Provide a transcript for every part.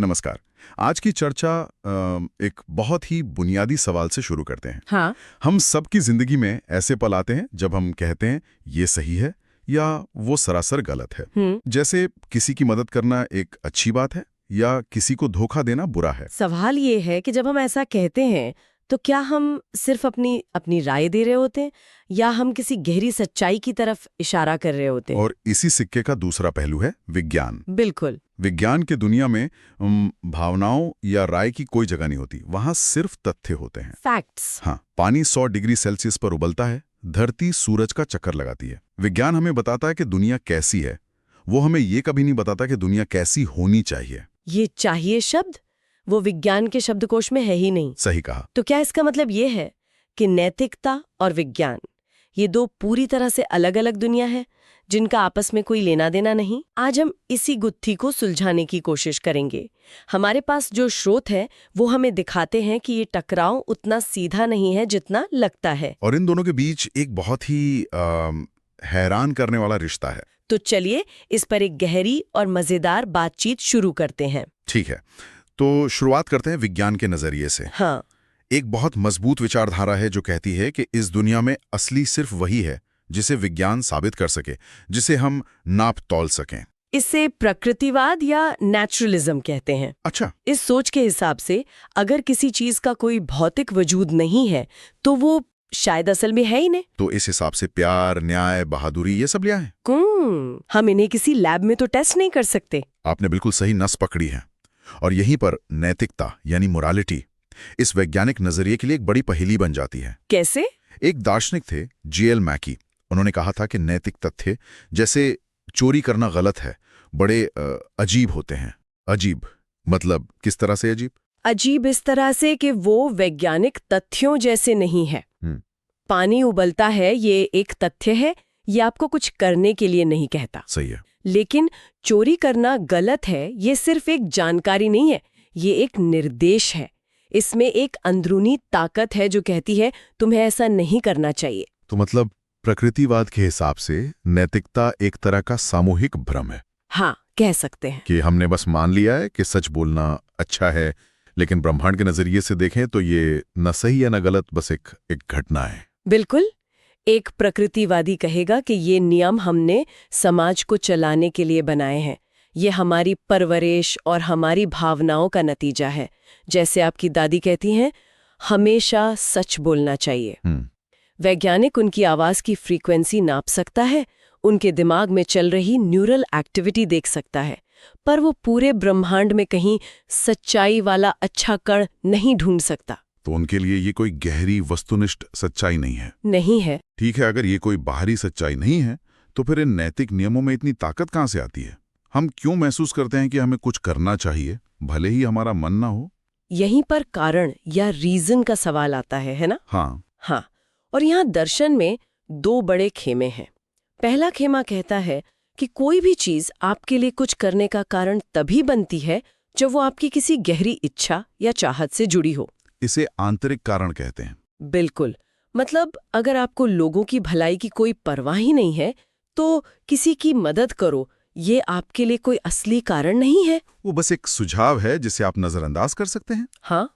नमस्कार। आज की चर्चा एक बहुत ही बुनियादी सवाल से शुरू करते हैं। हाँ। हम सबकी जिंदगी में ऐसे पल आते हैं जब हम कहते हैं ये सही है या वो सरासर गलत है। जैसे किसी की मदद करना एक अच्छी बात है या किसी को धोखा देना बुरा है। सवाल ये है कि जब हम ऐसा कहते हैं तो क्या हम सिर्फ अपनी राय दे रहे होते हैं या हम किसी गहरी सच्चाई की तरफ इशारा कर रहे होते हैं? और इसी सिक्के का दूसरा पहलू है विज्ञान। बिल्कुल। विज्ञान की दुनिया में भावनाओं या राय की कोई जगह नहीं होती, वहां सिर्फ तथ्य होते हैं। फैक्ट्स। हाँ, पानी 100 डिग्री सेल्सियस पर उबलता है, धरती सूरज का चक्कर लगाती है। विज्ञान हमें बताता है कि दुनिया कैसी है, वो हमें ये कभी नहीं बताता कि दुनिया कैसी होनी चाहिए। ये चाहिए शब्द वो विज्ञान के शब्दकोश में है ही नहीं। सही कहा। तो क्या इसका मतलब ये है कि नैतिकता और विज्ञान ये दो पूरी तरह से अलग अलग दुनिया है जिनका आपस में कोई लेना देना नहीं? आज हम इसी गुत्थी को सुलझाने की कोशिश करेंगे। हमारे पास जो स्रोत है वो हमें दिखाते हैं कि ये टकराव उतना सीधा नहीं है जितना लगता है, और इन दोनों के बीच एक बहुत ही हैरान करने वाला रिश्ता है। तो चलिए इस पर एक गहरी और मजेदार बातचीत शुरू करते हैं। ठीक है, तो शुरुआत करते हैं विज्ञान के नजरिए से। हाँ। एक बहुत मजबूत विचारधारा है जो कहती है कि इस दुनिया में असली सिर्फ वही है जिसे विज्ञान साबित कर सके, जिसे हम नाप तौल सकें। इसे प्रकृतिवाद या नेचुरलिज्म कहते हैं। अच्छा। इस सोच के हिसाब से अगर किसी चीज का कोई भौतिक वजूद नहीं है तो वो शायद असल में है ही नहीं। तो इस हिसाब से प्यार, न्याय, बहादुरी ये सब लिया है। हम इन्हें किसी लैब में तो टेस्ट नहीं कर सकते। आपने बिल्कुल सही नस पकड़ी है। और यहीं पर नैतिकता यानी मोरालिटी इस वैज्ञानिक नजरिए के लिए एक बड़ी पहेली बन जाती है। कैसे? एक दार्शनिक थे J.L. मैकी। उन्होंने कहा था कि नैतिक तथ्य जैसे चोरी करना गलत है बड़े अजीब होते हैं। अजीब मतलब किस तरह से अजीब? अजीब इस तरह से कि वो वैज्ञानिक तथ्यों जैसे नहीं है। पानी उबलता है ये एक तथ्य है, ये आपको कुछ करने के लिए नहीं कहता। सही है। लेकिन चोरी करना गलत है ये सिर्फ एक जानकारी नहीं है, ये एक निर्देश है। इसमें एक अंदरूनी ताकत है जो कहती है तुम्हें ऐसा नहीं करना चाहिए। तो मतलब प्रकृतिवाद के हिसाब से नैतिकता एक तरह का सामूहिक भ्रम है। हाँ, कह सकते हैं कि हमने बस मान लिया है कि सच बोलना अच्छा है, लेकिन ब्रह्मांड के नजरिए से देखें तो ये न सही या न गलत, बस एक घटना है। बिल्कुल। एक प्रकृतिवादी कहेगा कि ये नियम हमने समाज को चलाने के लिए बनाए हैं, ये हमारी परवरिश और हमारी भावनाओं का नतीजा है। जैसे आपकी दादी कहती हैं, हमेशा सच बोलना चाहिए। वैज्ञानिक उनकी आवाज की फ्रीक्वेंसी नाप सकता है, उनके दिमाग में चल रही न्यूरल एक्टिविटी देख सकता है, पर वो पूरे ब्रह्मांड में कहीं सच्चाई वाला अच्छा कण नहीं ढूंढ सकता। तो उनके लिए ये कोई गहरी वस्तुनिष्ठ सच्चाई नहीं है। नहीं है। ठीक है, अगर ये कोई बाहरी सच्चाई नहीं है तो फिर इन नैतिक नियमों में इतनी ताकत कहाँ से आती है? हम क्यों महसूस करते हैं कि हमें कुछ करना चाहिए भले ही हमारा मन ना हो? यहीं पर कारण या रीजन का सवाल आता है ना? हाँ। और यहाँ दर्शन में दो बड़े खेमे हैं। पहला खेमा कहता है कि कोई भी चीज आपके लिए कुछ करने का कारण तभी बनती है जब वो आपकी किसी गहरी इच्छा या चाहत से जुड़ी हो। इसे आंतरिक कारण कहते हैं। बिल्कुल। मतलब अगर आपको लोगों की भलाई की कोई परवाह ही नहीं है तो किसी की मदद करो, ये आपके लिए कोई असली कारण नहीं है। वो बस एक सुझाव है जिसे आप नजरअंदाज कर सकते हैं। हाँ।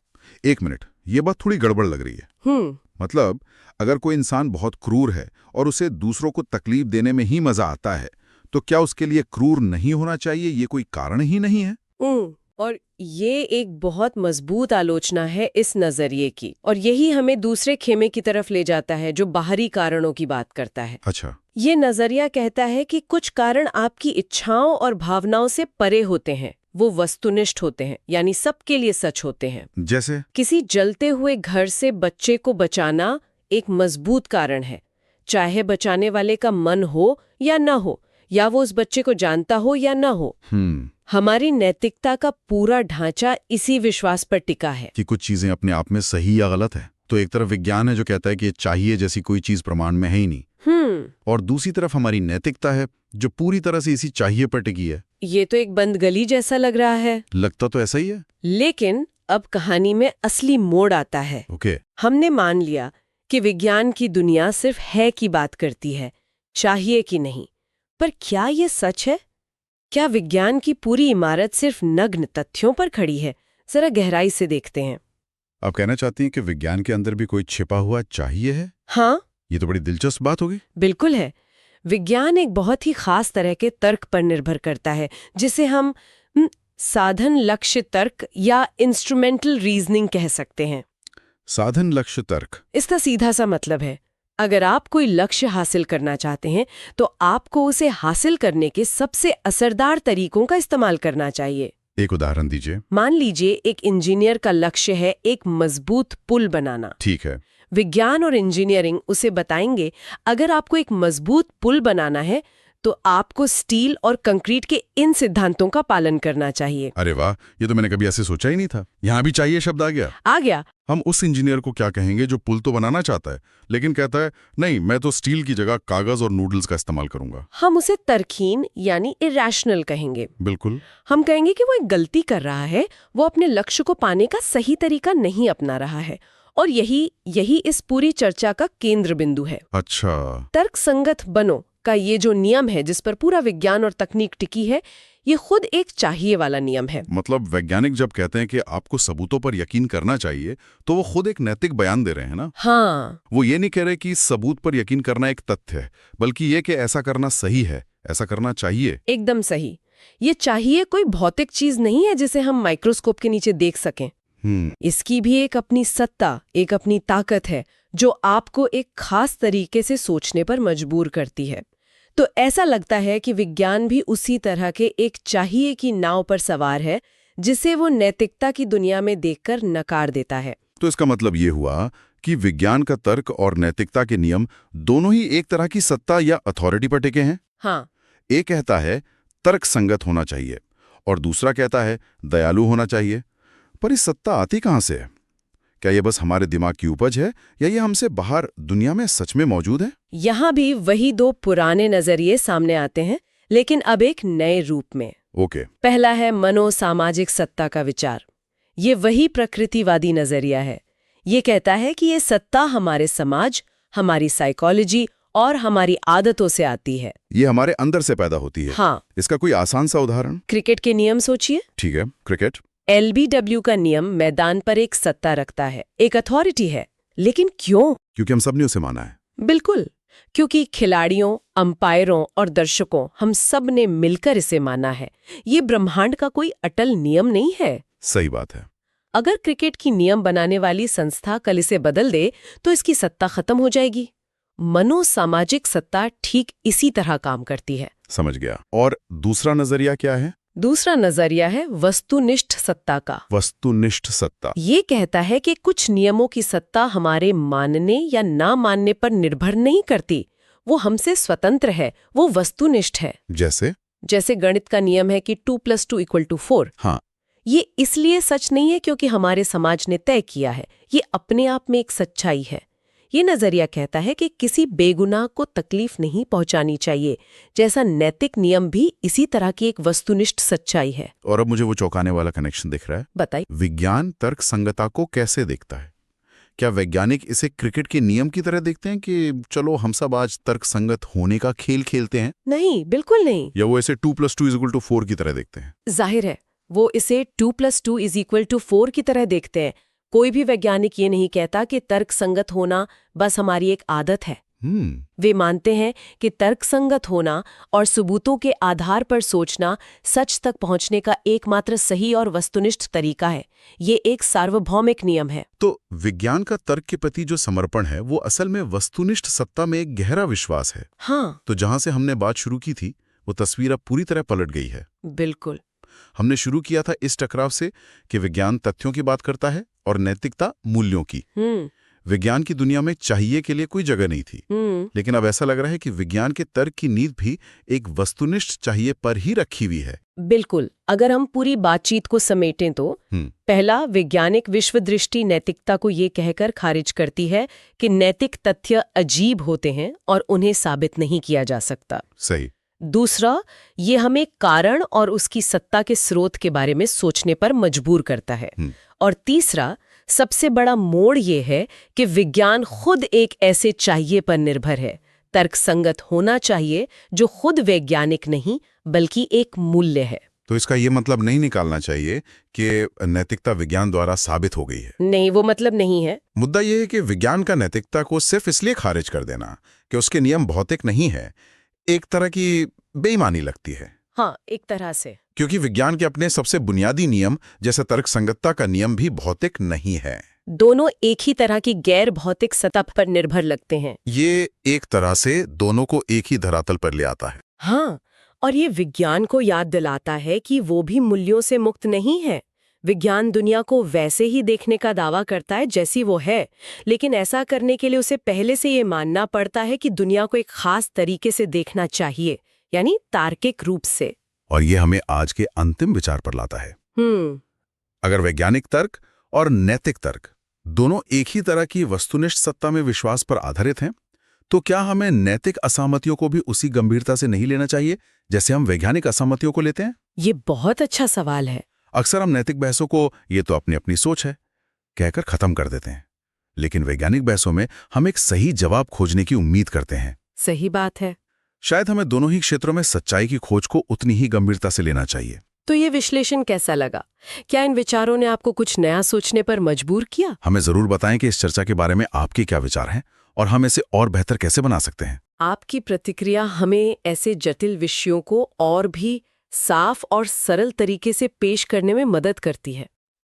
एक मिनट, ये बात थोड़ी गड़बड़ लग रही है। मतलब अगर कोई इंसान बहुत क्रूर है और उसे दूसरों को तकलीफ देने में ही मजा आता है, तो क्या उसके लिए क्रूर नहीं होना चाहिए ये कोई कारण ही नहीं है? और ये एक बहुत मजबूत आलोचना है इस नजरिए की, और यही हमें दूसरे खेमे की तरफ ले जाता है जो बाहरी कारणों की बात करता है। अच्छा। ये नजरिया कहता है कि कुछ कारण आपकी इच्छाओं और भावनाओं से परे होते हैं, वो वस्तुनिष्ठ होते हैं, यानी सबके लिए सच होते हैं। जैसे किसी जलते हुए घर से बच्चे को बचाना एक मजबूत कारण है, चाहे बचाने वाले का मन हो या न हो, या वो उस बच्चे को जानता हो या न हो। हमारी नैतिकता का पूरा ढांचा इसी विश्वास पर टिका है कि कुछ चीजें अपने आप में सही या गलत है। तो एक तरफ विज्ञान है जो कहता है कि ये चाहिए जैसी कोई चीज प्रमाण में है ही नहीं, और दूसरी तरफ हमारी नैतिकता है जो पूरी तरह से इसी चाहिए पर टिकी है। ये तो एक बंद गली जैसा लग रहा है। लगता तो ऐसा ही है। लेकिन अब कहानी में असली मोड़ आता है। हमने मान लिया कि विज्ञान की दुनिया सिर्फ है की बात करती है, चाहिए कि नहीं। पर क्या ये सच है? क्या विज्ञान की पूरी इमारत सिर्फ नग्न तथ्यों पर खड़ी है? जरा गहराई से देखते हैं। आप कहना चाहती हैं कि विज्ञान के अंदर भी कोई छिपा हुआ चाहिए है? हाँ, ये तो बड़ी दिलचस्प बात होगी। बिल्कुल है। विज्ञान एक बहुत ही खास तरह के तर्क पर निर्भर करता है, जिसे हम साधन लक्ष्य तर्क या इंस्ट्रूमेंटल रीजनिंग कह सकते हैं। साधन लक्ष्य तर्क। इसका सीधा सा मतलब है, अगर आप कोई लक्ष्य हासिल करना चाहते हैं तो आपको उसे हासिल करने के सबसे असरदार तरीकों का इस्तेमाल करना चाहिए। एक उदाहरण दीजिए। मान लीजिए एक इंजीनियर का लक्ष्य है एक मजबूत पुल बनाना। ठीक है। विज्ञान और इंजीनियरिंग उसे बताएंगे, अगर आपको एक मजबूत पुल बनाना है तो आपको स्टील और कंक्रीट के इन सिद्धांतों का पालन करना चाहिए। अरे वाह, ये तो मैंने कभी ऐसे सोचा ही नहीं था। यहाँ भी चाहिए शब्द आ गया। आ गया। हम उस इंजीनियर को क्या कहेंगे जो पुल तो बनाना चाहता है लेकिन कहता है नहीं, मैं तो स्टील की जगह कागज और नूडल्स का इस्तेमाल करूंगा। हम उसे तर्कहीन यानी इरैशनल कहेंगे। बिल्कुल। हम कहेंगे कि वो एक गलती कर रहा है, वो अपने लक्ष्य को पाने का सही तरीका नहीं अपना रहा है। और यही इस पूरी चर्चा का केंद्र बिंदु है। अच्छा। तर्कसंगत बनो का ये जो नियम है, जिस पर पूरा विज्ञान और तकनीक टिकी है, ये खुद एक चाहिए वाला नियम है। मतलब वैज्ञानिक जब कहते हैं कि आपको सबूतों पर यकीन करना चाहिए तो वो खुद एक नैतिक बयान दे रहे हैं ना। हाँ, वो ये नहीं कह रहे कि सबूत पर यकीन करना एक तथ्य है, बल्कि ये कि ऐसा करना सही है, ऐसा करना चाहिए। एकदम सही। ये चाहिए कोई भौतिक चीज नहीं है जिसे हम माइक्रोस्कोप के नीचे देख सकें। इसकी भी एक अपनी सत्ता, एक अपनी ताकत है जो आपको एक खास तरीके से सोचने पर मजबूर करती है। तो ऐसा लगता है कि विज्ञान भी उसी तरह के एक चाहिए की नाव पर सवार है, जिसे वो नैतिकता की दुनिया में देखकर नकार देता है। तो इसका मतलब ये हुआ कि विज्ञान का तर्क और नैतिकता के नियम दोनों ही एक तरह की सत्ता या अथॉरिटी पर टिके हैं। हाँ। एक कहता है तर्क संगत होना चाहिए और दूसरा कहता है दयालु होना चाहिए। पर इस सत्ता आती कहाँ से है? क्या ये बस हमारे दिमाग की उपज है या ये हमसे बाहर दुनिया में सच में मौजूद है? यहाँ भी वही दो पुराने नजरिए सामने आते हैं, लेकिन अब एक नए रूप में। ओके। पहला है मनोसामाजिक सत्ता का विचार। ये वही प्रकृतिवादी नजरिया है। ये कहता है कि ये सत्ता हमारे समाज, हमारी साइकोलॉजी और हमारी आदतों से आती है। ये हमारे अंदर से पैदा होती है। हाँ। इसका कोई आसान सा उदाहरण? क्रिकेट के नियम सोचिए। ठीक है, क्रिकेट। LBW का नियम मैदान पर एक सत्ता रखता है, एक अथॉरिटी है। लेकिन क्यों? क्योंकि हम सबने उसे माना है। बिल्कुल, क्योंकि खिलाड़ियों, अंपायरों और दर्शकों, हम सब ने मिलकर इसे माना है। ये ब्रह्मांड का कोई अटल नियम नहीं है। सही बात है। अगर क्रिकेट की नियम बनाने वाली संस्था कल इसे बदल दे तो इसकी सत्ता खत्म हो जाएगी। मनोसामाजिक सत्ता ठीक इसी तरह काम करती है। समझ गया। और दूसरा नजरिया क्या है? दूसरा नजरिया है वस्तुनिष्ठ सत्ता का। वस्तुनिष्ठ सत्ता। ये कहता है कि कुछ नियमों की सत्ता हमारे मानने या ना मानने पर निर्भर नहीं करती, वो हमसे स्वतंत्र है, वो वस्तुनिष्ठ है। जैसे गणित का नियम है कि 2 + 2 = 4। हाँ। ये इसलिए सच नहीं है क्योंकि हमारे समाज ने तय किया है, ये अपने आप में एक सच्चाई है। ये नजरिया कहता है कि किसी बेगुनाह को तकलीफ नहीं पहुंचानी चाहिए, जैसा नैतिक नियम भी इसी तरह की एक वस्तुनिष्ठ सच्चाई है। और अब मुझे वो चौंकाने वाला कनेक्शन दिख रहा है। बताइए। विज्ञान तर्क संगता को कैसे देखता है? क्या वैज्ञानिक इसे क्रिकेट के नियम की तरह देखते हैं कि चलो हम सब आज तर्क संगत होने का खेल खेलते हैं? नहीं, बिल्कुल नहीं। या वो इसे 2 + 2 = 4 की तरह देखते हैं? जाहिर है वो इसे 2 + 2 = 4 की तरह देखते हैं। कोई भी वैज्ञानिक ये नहीं कहता कि तर्क संगत होना बस हमारी एक आदत है। वे मानते हैं कि तर्क संगत होना और सबूतों के आधार पर सोचना सच तक पहुंचने का एकमात्र सही और वस्तुनिष्ठ तरीका है। ये एक सार्वभौमिक नियम है। तो विज्ञान का तर्क के प्रति जो समर्पण है वो असल में वस्तुनिष्ठ सत्ता में एक गहरा विश्वास है। हाँ। तो जहां से हमने बात शुरू की थी वो तस्वीर अब पूरी तरह पलट गई है। बिल्कुल। हमने शुरू किया था इस टकराव से कि विज्ञान तथ्यों की बात करता है और नैतिकता मूल्यों की। विज्ञान की दुनिया में चाहिए के लिए कोई जगह नहीं थी। लेकिन अब ऐसा लग रहा है कि विज्ञान के तर्क की नींव भी एक वस्तुनिष्ठ चाहिए पर ही रखी हुई है। बिल्कुल। अगर हम पूरी बातचीत को समेटें तो पहला, वैज्ञानिक विश्व दृष्टि नैतिकता को ये कहकर खारिज करती है कि नैतिक तथ्य अजीब होते हैं और उन्हें साबित नहीं किया जा सकता। सही। दूसरा, ये हमें कारण और उसकी सत्ता के स्रोत के बारे में सोचने पर मजबूर करता है। और तीसरा, सबसे बड़ा मोड़ ये है कि विज्ञान खुद एक ऐसे चाहिए पर निर्भर है, तर्कसंगत होना चाहिए, जो खुद वैज्ञानिक नहीं बल्कि एक मूल्य है। तो इसका ये मतलब नहीं निकालना चाहिए कि नैतिकता विज्ञान द्वारा साबित हो गई है। नहीं, वो मतलब नहीं है। मुद्दा ये है कि विज्ञान का नैतिकता को सिर्फ इसलिए खारिज कर देना कि उसके नियम भौतिक नहीं है, एक तरह की बेईमानी लगती है। हाँ, एक तरह से। क्योंकि विज्ञान के अपने सबसे बुनियादी नियम जैसे तर्कसंगतता का नियम भी भौतिक नहीं है। दोनों एक ही तरह की गैर भौतिक सतह पर निर्भर लगते हैं। ये एक तरह से दोनों को एक ही धरातल पर ले आता है। हाँ, और ये विज्ञान को याद दिलाता है कि वो भी मूल्यों से मुक्त नहीं है। विज्ञान दुनिया को वैसे ही देखने का दावा करता है जैसी वो है, लेकिन ऐसा करने के लिए उसे पहले से ये मानना पड़ता है कि दुनिया को एक खास तरीके से देखना चाहिए, यानी तार्किक रूप से। और ये हमें आज के अंतिम विचार पर लाता है। अगर वैज्ञानिक तर्क और नैतिक तर्क दोनों एक ही तरह की वस्तुनिष्ठ सत्ता में विश्वास पर आधारित हैं, तो क्या हमें नैतिक असहमतियों को भी उसी गंभीरता से नहीं लेना चाहिए जैसे हम वैज्ञानिक असहमतियों को लेते हैं? ये बहुत अच्छा सवाल है। अक्सर हम नैतिक बहसों को ये तो अपनी अपनी सोच है कहकर खत्म कर देते हैं, लेकिन वैज्ञानिक बहसों में हम एक सही जवाब खोजने की उम्मीद करते हैं। सही बात है। शायद हमें दोनों ही क्षेत्रों में सच्चाई की खोज को उतनी ही गंभीरता से लेना चाहिए। तो ये विश्लेषण कैसा लगा? क्या इन विचारों ने आपको कुछ नया सोचने पर मजबूर किया? हमें जरूर बताएं कि इस चर्चा के बारे में आपके क्या विचार हैं और हम इसे और बेहतर कैसे बना सकते हैं। आपकी प्रतिक्रिया हमें ऐसे जटिल विषयों को और भी साफ और सरल तरीके से पेश करने में मदद करती है।